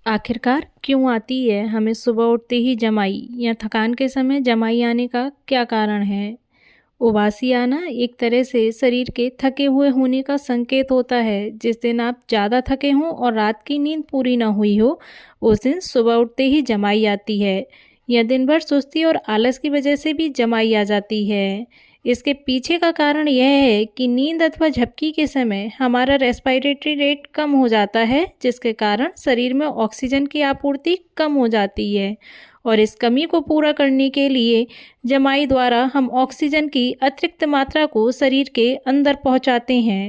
आखिरकार क्यों आती है हमें सुबह उठते ही जमाई या थकान के समय जमाई आने का क्या कारण है? उबासी आना एक तरह से शरीर के थके हुए होने का संकेत होता है। जिस दिन आप ज़्यादा थके हों और रात की नींद पूरी ना हुई हो, उस दिन सुबह उठते ही जमाई आती है। या दिन भर सुस्ती और आलस की वजह से भी जमाई आ जाती है। इसके पीछे का कारण यह है कि नींद अथवा झपकी के समय हमारा रेस्पिरेटरी रेट कम हो जाता है, जिसके कारण शरीर में ऑक्सीजन की आपूर्ति कम हो जाती है। और इस कमी को पूरा करने के लिए जमाई द्वारा हम ऑक्सीजन की अतिरिक्त मात्रा को शरीर के अंदर पहुंचाते हैं।